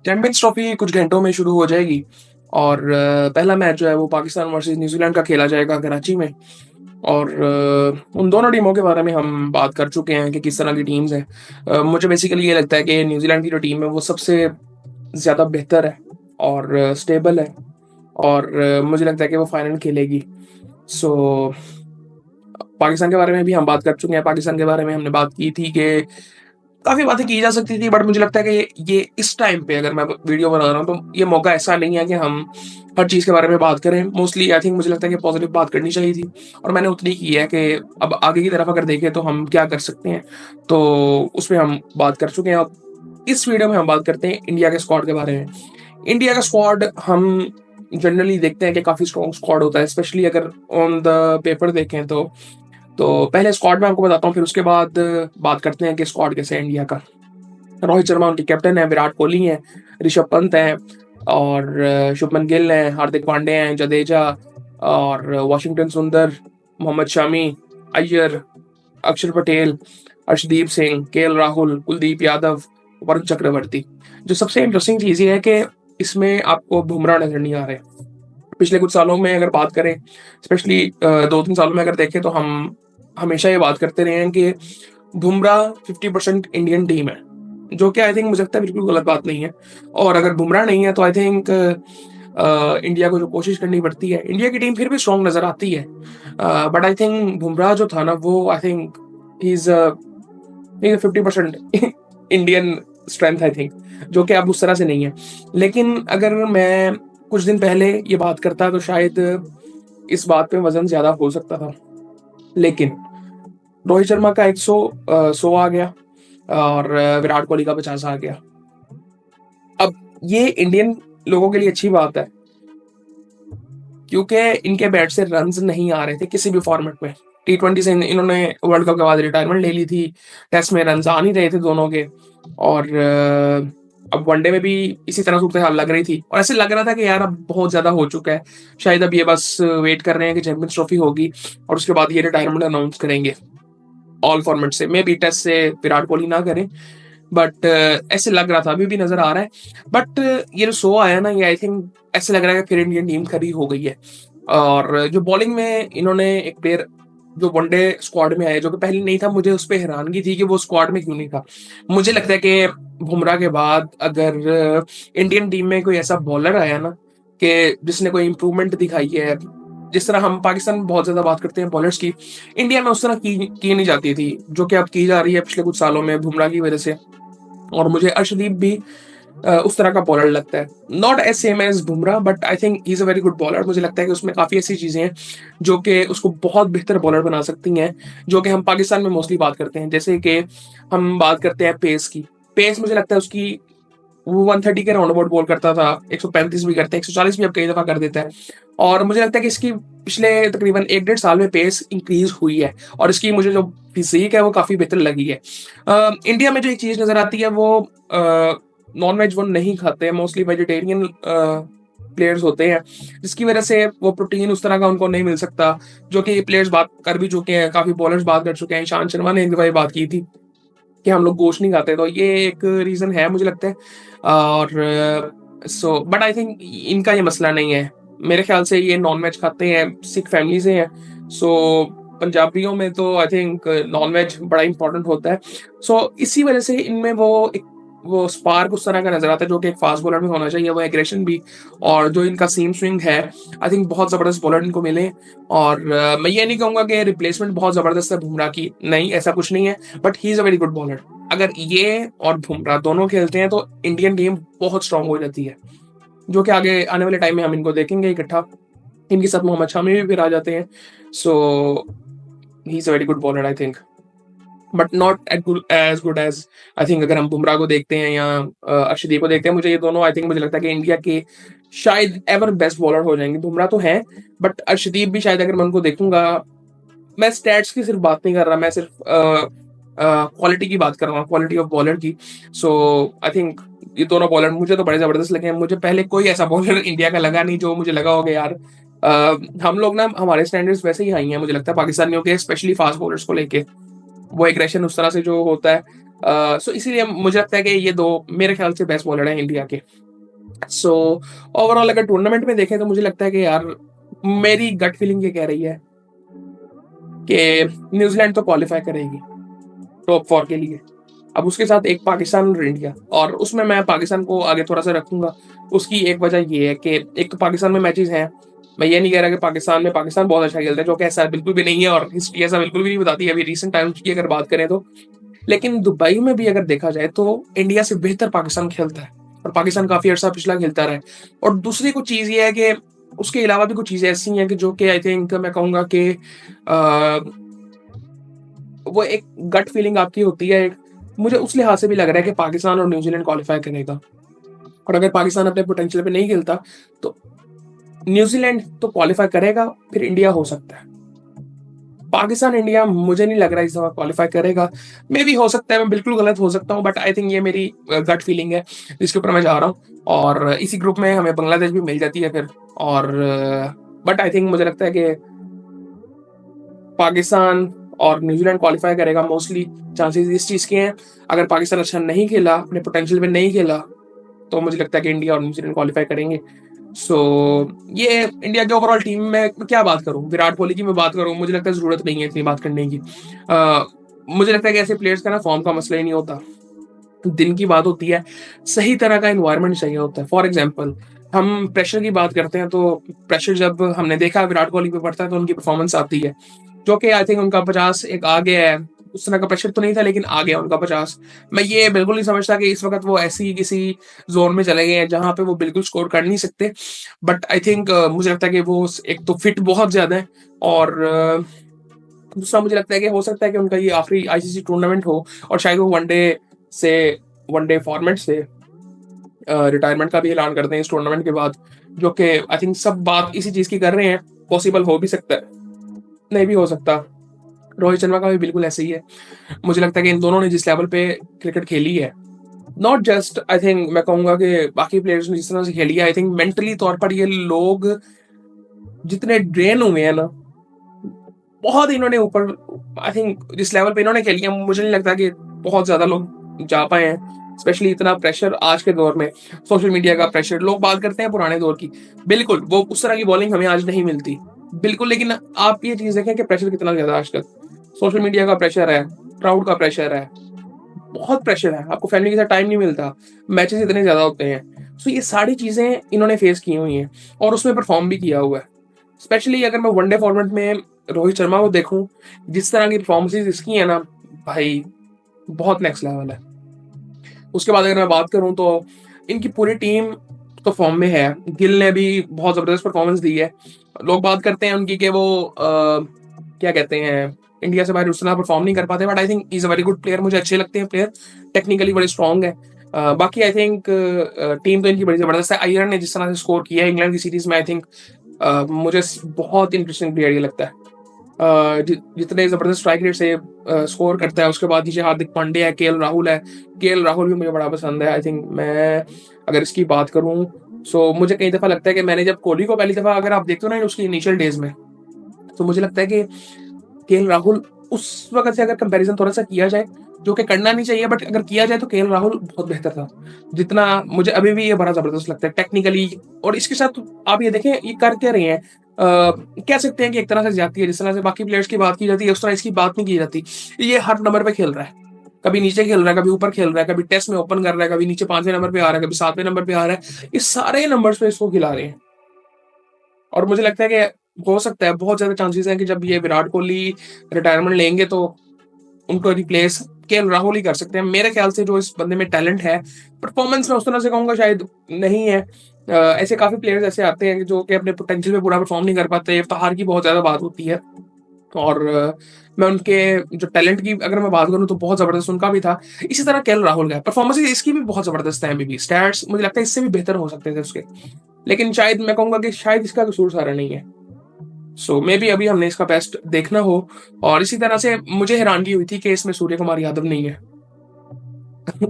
Champions trophy कुछ घंटों में शुरू हो जाएगी और पहला मैच जो है वो पाकिस्तान वर्सेस न्यूजीलैंड का खेला जाएगा कराची में। और उन दोनों टीमों के बारे में हम बात कर चुके हैं कि किस तरह की टीम्स हैं। मुझे बेसिकली ये लगता है कि न्यूजीलैंड की जो टीम है वो सबसे ज़्यादा बेहतर है और स्टेबल है और मुझे लगता है कि वो फाइनल खेलेगी। सो पाकिस्तान के बारे में भी हम बात कर चुके हैं। पाकिस्तान के बारे में हमने बात की थी कि काफ़ी बातें की जा सकती थी, बट मुझे लगता है कि ये इस टाइम पे अगर मैं वीडियो बना रहा हूँ तो ये मौका ऐसा नहीं है कि हम हर चीज़ के बारे में बात करें। मोस्टली आई थिंक मुझे लगता है कि पॉजिटिव बात करनी चाहिए थी और मैंने उतनी की है कि अब आगे की तरफ अगर देखें तो हम क्या कर सकते हैं, तो उसमें हम बात कर चुके हैं। अब इस वीडियो में हम बात करते हैं इंडिया के स्क्वाड के बारे में। इंडिया का स्क्वाड हम जनरली देखते हैं कि काफ़ी स्ट्रॉन्ग स्क्वाड होता है, स्पेशली अगर ऑन द पेपर देखें तो पहले स्क्वाड में आपको बताता हूँ, फिर उसके बाद बात करते हैं कि स्क्वाड कैसे है इंडिया का। रोहित शर्मा उनके कैप्टन है, विराट कोहली हैं, ऋषभ पंत हैं और शुभमन गिल हैं, हार्दिक पांड्या हैं, जडेजा और वॉशिंगटन सुंदर, मोहम्मद शमी, अय्यर, अक्षर पटेल, अर्शदीप सिंह, केएल राहुल, कुलदीप यादव, वरुण चक्रवर्ती। जो सबसे इंटरेस्टिंग चीज़ ये है कि इसमें आपको बुमराह नजर नहीं आ रहे। पिछले कुछ सालों में अगर बात करें, स्पेशली 2-3 सालों में अगर देखें, तो हम हमेशा ये बात करते रहे हैं कि बुमराह 50% इंडियन टीम है, जो कि आई थिंक मुझे लगता है बिल्कुल गलत बात नहीं है। और अगर बुमराह नहीं है तो आई थिंक इंडिया को जो कोशिश करनी पड़ती है, इंडिया की टीम फिर भी स्ट्रॉन्ग नज़र आती है। बट आई थिंक बुमराह जो था ना, वो आई think he is 50% Indian strength I think, जो कि अब उस तरह से नहीं है। लेकिन अगर मैं कुछ दिन पहले ये बात करता तो शायद इस बात पे वजन ज़्यादा हो सकता था। लेकिन रोहित शर्मा का 100 आ गया और विराट कोहली का 50 आ गया। अब ये इंडियन लोगों के लिए अच्छी बात है, क्योंकि इनके बैट से रन्स नहीं आ रहे थे किसी भी फॉर्मेट में। टी20 से इन्होंने वर्ल्ड कप के बाद रिटायरमेंट ले ली थी, टेस्ट में रन्स आ नहीं रहे थे दोनों के। और अब वनडे में भी इसी तरह सूरत हाल लग रही थी और ऐसे लग रहा था कि यार अब बहुत ज़्यादा हो चुका है, शायद अब ये बस वेट कर रहे हैं कि चैंपियंस ट्रॉफी होगी और उसके बाद ये रिटायरमेंट अनाउंस करेंगे ऑल फॉर्मेट से। मे बी टेस्ट से विराट कोहली ना करें, बट ऐसे लग रहा था, अभी भी नजर आ रहा है। बट ये जो 100 आया ना, ये आई थिंक ऐसे लग रहा है कि फिर इंडियन टीम खरी हो गई है। और जो बॉलिंग में इन्होंने एक प्लेयर जो वनडे स्क्वाड में आया, जो कि पहले नहीं था, मुझे उस पर हैरानगी थी कि वो स्क्वाड में क्यों नहीं था। मुझे लगता है कि बुमराह के बाद अगर इंडियन टीम में कोई ऐसा बॉलर आया ना कि जिसने कोई इंप्रूवमेंट दिखाई है, जिस तरह हम पाकिस्तान में बहुत ज्यादा बात करते हैं बॉलर्स की, इंडिया में उस तरह की नहीं जाती थी, जो कि अब की जा रही है पिछले कुछ सालों में बुमराह की वजह से। और मुझे अर्शदीप भी उस तरह का बॉलर लगता है, not as same as Bumrah, but I think he is a very good bowler. मुझे लगता है कि उसमें काफ़ी ऐसी चीज़ें हैं जो कि उसको बहुत बेहतर बॉलर बना सकती हैं, जो कि हम पाकिस्तान में मोस्टली बात करते हैं। जैसे कि हम बात करते हैं पेस की। पेस मुझे लगता है उसकी, वो 130 के राउंड अबाउट बॉल करता था, 135 भी करते हैं, 140 भी अब कई दफ़ा कर देता है। और मुझे लगता है कि इसकी पिछले तकरीबन 1-1.5 साल में पेस इंक्रीज हुई है और इसकी मुझे जो फिजिक है वो काफ़ी बेहतर लगी है। इंडिया में जो एक चीज़ नज़र आती है वो नॉन वेज वो नहीं खाते, मोस्टली वेजिटेरियन प्लेयर्स होते हैं, जिसकी वजह से वो प्रोटीन उस तरह का उनको नहीं मिल सकता, जो कि प्लेयर्स बात कर भी चुके हैं, काफ़ी बॉलर्स बात कर चुके हैं। ईशांत शर्मा ने एक दफ़ा ये बात की थी कि हम लोग गोश्त नहीं खाते, तो ये एक रीज़न है मुझे लगता है। और सो बट आई थिंक इनका ये मसला नहीं है। मेरे ख्याल से ये नॉन वेज खाते हैं, सिख फैमिली से हैं। सो पंजाबियों में तो आई थिंक नॉन वेज बड़ा इंपॉर्टेंट होता है। सो इसी वजह से इनमें वो स्पार्क उस तरह का नजर आता है जो कि एक फास्ट बॉलर में होना चाहिए, वो एग्रेशन भी। और जो इनका सीम स्विंग है, आई थिंक बहुत ज़बरदस्त बॉलर इनको मिले। और मैं ये नहीं कहूँगा कि रिप्लेसमेंट बहुत ज़बरदस्त है बुमराह की, नहीं, ऐसा कुछ नहीं है, but he is a very good bowler. अगर ये और बुमराह दोनों खेलते हैं तो इंडियन टीम बहुत स्ट्रांग हो जाती है, जो कि आगे आने वाले टाइम में हम इनको देखेंगे इकट्ठा। इनके साथ मोहम्मद शमी भी फिर आ जाते हैं। So he is a very good bowler I think, but not as good as I think अगर हम बुमराह को देखते हैं या अर्शदीप को देखते हैं। मुझे ये दोनों आई थिंक मुझे लगता है कि इंडिया के शायद एवर बेस्ट बॉलर हो जाएंगे। बुमराह तो हैं, बट अर्शदीप भी शायद, अगर मैं उनको देखूंगा, मैं स्टैट्स की सिर्फ बात नहीं कर रहा, मैं सिर्फ क्वालिटी की बात कर रहा हूँ, क्वालिटी ऑफ बॉलर की। सो आई थिंक ये दोनों बॉलर मुझे तो बड़े जबरदस्त लगे हैं। मुझे पहले कोई ऐसा बॉलर इंडिया का लगा नहीं जो मुझे लगा होगा यार हम लोग ना, हमारे स्टैंडर्ड्स वैसे ही हाई हैं मुझे लगता है पाकिस्तानियों के, स्पेशली फास्ट बॉलर्स को लेके। वो एग्रेशन उस तरह से जो होता है। सो इसीलिए मुझे लगता है कि ये 2 मेरे ख्याल से बेस्ट बॉलर हैं इंडिया के। सो ओवरऑल अगर टूर्नामेंट में देखें तो मुझे लगता है कि यार मेरी गट फीलिंग ये कह रही है कि न्यूज़ीलैंड तो क्वालीफाई करेगी टॉप 4 के लिए। अब उसके साथ एक पाकिस्तान और इंडिया, और उसमें मैं पाकिस्तान को आगे थोड़ा-सा रखूँगा। उसकी एक वजह ये है कि एक तो पाकिस्तान में मैचेज़ हैं। मैं ये नहीं कह रहा कि पाकिस्तान बहुत अच्छा खेलता है, जो कि ऐसा बिल्कुल भी नहीं है और हिस्ट्री ऐसा बिल्कुल भी नहीं बताती है अभी रीसेंट टाइम्स की अगर बात करें तो। लेकिन दुबई में भी अगर देखा जाए तो इंडिया से बेहतर पाकिस्तान खेलता है और पाकिस्तान काफ़ी अर्सा पिछला खेलता रहा है। और दूसरी कुछ चीज़ ये है कि उसके अलावा भी कुछ चीज़ें ऐसी हैं कि जो कि आई थिंक मैं कहूँगा कि वो एक गट फीलिंग आपकी होती है एक, मुझे उस लिहाज से भी लग रहा है कि पाकिस्तान और न्यूजीलैंड क्वालीफाई करेगा। और अगर पाकिस्तान अपने पोटेंशियल पे नहीं खेलता तो न्यूजीलैंड तो क्वालीफाई करेगा, फिर इंडिया हो सकता है। पाकिस्तान इंडिया मुझे नहीं लग रहा इस दफा क्वालीफाई करेगा। मे बी हो सकता है, मैं बिल्कुल गलत हो सकता हूँ, बट आई थिंक ये मेरी गट फीलिंग है जिसके ऊपर मैं जा रहा हूँ। और इसी ग्रुप में हमें बांग्लादेश भी मिल जाती है फिर। और बट आई थिंक मुझे लगता है कि पाकिस्तान और न्यूजीलैंड क्वालीफाई करेगा मोस्टली। चांसेस इस चीज़ के हैं, अगर पाकिस्तान अच्छा नहीं खेला, अपने पोटेंशियल पे नहीं खेला, तो मुझे लगता है कि इंडिया और न्यूजीलैंड क्वालीफाई करेंगे। सो ये इंडिया की ओवरऑल टीम में क्या बात करूं, विराट कोहली की मैं बात करूं, मुझे लगता है जरूरत नहीं है इतनी बात करने की। मुझे लगता है कि ऐसे प्लेयर्स का ना फॉर्म का मसला ही नहीं होता, दिन की बात होती है, सही तरह का एनवायरनमेंट चाहिए होता है। फॉर एग्जाम्पल हम प्रेशर की बात करते हैं, तो प्रेशर जब हमने देखा विराट कोहली पे पड़ता है तो उनकी परफॉर्मेंस आती है, जो कि आई थिंक उनका 50 एक आ गया है। उस तरह का प्रेशर तो नहीं था लेकिन आ गया उनका 50। मैं ये बिल्कुल नहीं समझता कि इस वक्त वो ऐसी किसी जोन में चले गए हैं जहां पे वो बिल्कुल स्कोर कर नहीं सकते। बट आई थिंक मुझे लगता है कि वो एक तो फिट बहुत ज्यादा है, और दूसरा मुझे लगता है कि हो सकता है कि उनका ये आखिरी आईसीसी टूर्नामेंट हो और शायद वो से वनडे फॉर्मेट से रिटायरमेंट का भी ऐलान करते हैं इस टूर्नामेंट के बाद, जो कि आई थिंक सब बात इसी चीज की कर रहे हैं। पॉसिबल हो भी सकता है, नहीं भी हो सकता। रोहित शर्मा का भी बिल्कुल ऐसे ही है। मुझे लगता है कि इन दोनों ने जिस लेवल पे क्रिकेट खेली है, नॉट जस्ट आई थिंक मैं कहूंगा कि बाकी प्लेयर्स ने जिस तरह से खेली है, आई थिंक मेंटली तौर पर ये लोग जितने ड्रेन हुए हैं ना, बहुत इन्होंने ऊपर, आई थिंक जिस लेवल पे इन्होंने खेली है मुझे नहीं लगता कि बहुत ज्यादा लोग जा पाए हैं। स्पेशली इतना प्रेशर आज के दौर में, सोशल मीडिया का प्रेशर, लोग बात करते हैं पुराने दौर की, बिल्कुल वो उस तरह की बॉलिंग हमें आज नहीं मिलती बिल्कुल। लेकिन आप ये चीज देखें कि प्रेशर कितना ज्यादा आजकल, सोशल मीडिया का प्रेशर है, क्राउड का प्रेशर है, बहुत प्रेशर है, आपको फैमिली के साथ टाइम नहीं मिलता, मैचेस इतने ज्यादा होते हैं। सो ये सारी चीजें इन्होंने फेस की हुई हैं और उसमें परफॉर्म भी किया हुआ है। स्पेशली अगर मैं वनडे फॉर्मेट में रोहित शर्मा को देखूं, जिस तरह की परफॉर्मेंसेज इसकी है ना भाई, बहुत नेक्स्ट लेवल है। उसके बाद अगर मैं बात करूं तो इनकी पूरी टीम तो फॉर्म में है। गिल ने भी बहुत जबरदस्त परफॉर्मेंस दी है। लोग बात करते हैं उनकी कि वो क्या कहते हैं, इंडिया से बाहर उस तरह परफॉर्म नहीं कर पाते, but I think is a very good player, मुझे अच्छे लगते हैं प्लेयर, टेक्निकली बड़े स्ट्रॉन्ग है। बाकी आई थिंक टीम तो इनकी बड़ी जबरदस्त है। आयरन ने जिस तरह से स्कोर किया है इंग्लैंड की सीरीज में, आई थिंक मुझे बहुत इंटरेस्टिंग प्लेयर ये लगता है। जितने जबरदस्त स्ट्राइक रेट से स्कोर करता है, उसके बाद नीचे हार्दिक पांड्या है, केएल राहुल है। केएल राहुल भी मुझे बड़ा पसंद है। आई थिंक मैं अगर इसकी बात करूं, सो मुझे कई दफा लगता है कि मैंने जब कोहली को पहली दफा अगर आप देखते हो ना उसकी इनिशियल डेज में, तो मुझे लगता है कि केएल राहुल उस वक्त से अगर कंपैरिजन थोड़ा सा किया जाए, जो कि करना नहीं चाहिए बट अगर किया जाए, तो केएल राहुल बहुत बेहतर था। जितना मुझे अभी भी ये बड़ा जबरदस्त लगता है टेक्निकली। और इसके साथ आप ये देखें ये कर क्या रहे हैं, कह सकते हैं कि एक तरह से ज्यादती है, जिस तरह से बाकी प्लेयर्स की बात की जाती है उस तरह इसकी बात नहीं की जाती। ये हर नंबर पे खेल रहा है, कभी नीचे खेल रहा है, कभी ऊपर खेल रहा है, कभी टेस्ट में ओपन कर रहा है, कभी नीचे 5वें नंबर पे आ रहा है, कभी 7वें नंबर पे आ रहा है। ये सारे नंबर्स पे इसको खिला रहे हैं। और मुझे लगता है कि हो सकता है, बहुत ज्यादा चांसेस हैं कि जब ये विराट कोहली रिटायरमेंट लेंगे तो उनको रिप्लेस केएल राहुल ही कर सकते हैं। मेरे ख्याल से जो इस बंदे में टैलेंट है, परफॉर्मेंस में उस तरह से कहूंगा शायद नहीं है। ऐसे काफी प्लेयर्स ऐसे आते हैं जो कि अपने पोटेंशियल पे पूरा परफॉर्म नहीं कर पाते, इफ्तार की बहुत ज्यादा बात होती है। और मैं उनके जो टैलेंट की अगर मैं बात करूं तो बहुत जबरदस्त उनका भी था। इसी तरह केएल राहुल का परफॉर्मेंस इसकी भी बहुत जबरदस्त है, अभी भी स्टैट्स मुझे लगता है इससे भी बेहतर हो सकते थे उसके। लेकिन शायद मैं कहूंगा कि शायद इसका कसूर सारा नहीं है। सो मे बी अभी हमने इसका बेस्ट देखना हो। और इसी तरह से मुझे हैरानगी हुई थी कि इसमें सूर्य कुमार यादव नहीं है।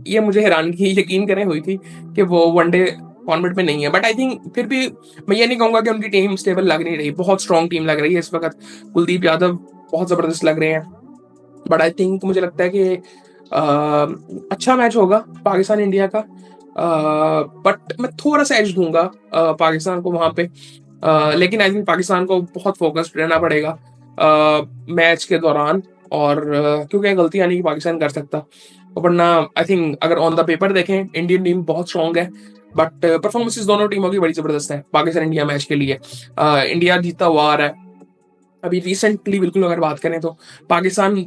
ये मुझे हैरानगी यकीन करें हुई थी कि वो वनडे फॉर्मेट में नहीं है, बट आई थिंक फिर भी मैं ये नहीं कहूंगा कि उनकी टीम स्टेबल लग नहीं रही, बहुत स्ट्रॉन्ग टीम लग रही है इस वक्त। कुलदीप यादव बहुत जबरदस्त लग रहे हैं। बट आई थिंक मुझे लगता है कि अच्छा मैच होगा पाकिस्तान इंडिया का। बट मैं थोड़ा-सा एज दूँगा पाकिस्तान को वहाँ पे। लेकिन आई थिंक पाकिस्तान को बहुत फ़ोकस्ड रहना पड़ेगा मैच के दौरान, और क्योंकि गलतियाँ नहीं पाकिस्तान कर सकता। वरना आई थिंक अगर ऑन द पेपर देखें इंडियन टीम बहुत स्ट्रॉन्ग है, बट परफॉर्मेंसेस दोनों टीमों की बड़ी ज़बरदस्त है पाकिस्तान इंडिया मैच के लिए। इंडिया जीतता हुआ आ रहा है। अभी रिसेंटली बिल्कुल अगर बात करें तो पाकिस्तान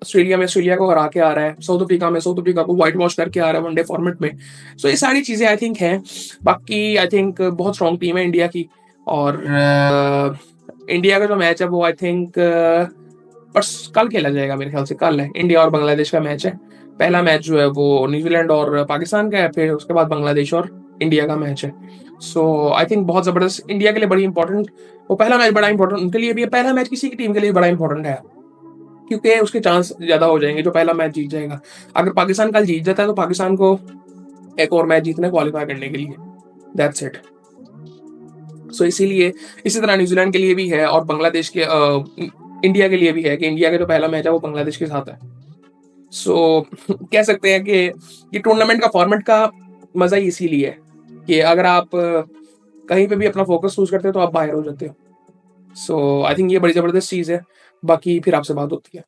ऑस्ट्रेलिया में ऑस्ट्रेलिया को हरा के आ रहा है, साउथ अफ्रीका में साउथ अफ्रीका को व्हाइट वॉश करके आ रहा है वनडे फॉर्मेट में। सो ये सारी चीज़ें आई थिंक हैं। बाकी आई थिंक बहुत स्ट्रॉन्ग टीम है इंडिया की, और इंडिया का जो मैच है वो आई थिंक बस कल खेला जाएगा, मेरे ख्याल से कल है इंडिया और बांग्लादेश का मैच है। पहला मैच जो है वो न्यूजीलैंड और पाकिस्तान का है, फिर उसके बाद बांग्लादेश और इंडिया का मैच है। सो आई थिंक बहुत ज़बरदस्त इंडिया के लिए बड़ी इंपॉर्टेंट, वो पहला मैच बड़ा इंपॉर्टेंट उनके लिए भी है। पहला मैच किसी की टीम के लिए बड़ा इंपॉर्टेंट है, क्योंकि उसके चांस ज़्यादा हो जाएँगे जो पहला मैच जीत जाएगा। अगर पाकिस्तान कल जीत जाता है तो पाकिस्तान को एक और मैच जीतना है क्वालीफाई करने के लिए। That's it. सो इसीलिए इसी तरह न्यूज़ीलैंड के लिए भी है और बांग्लादेश के इंडिया के लिए भी है कि इंडिया का जो पहला मैच है वो बांग्लादेश के साथ है। सो कह सकते हैं कि ये टूर्नामेंट का फॉर्मेट का मज़ा ही इसीलिए है कि अगर आप कहीं पे भी अपना फ़ोकस लूज़ करते हो तो आप बाहर हो जाते हो। सो आई थिंक ये बड़ी ज़बरदस्त चीज़ है। बाकी फिर आपसे बात होती है।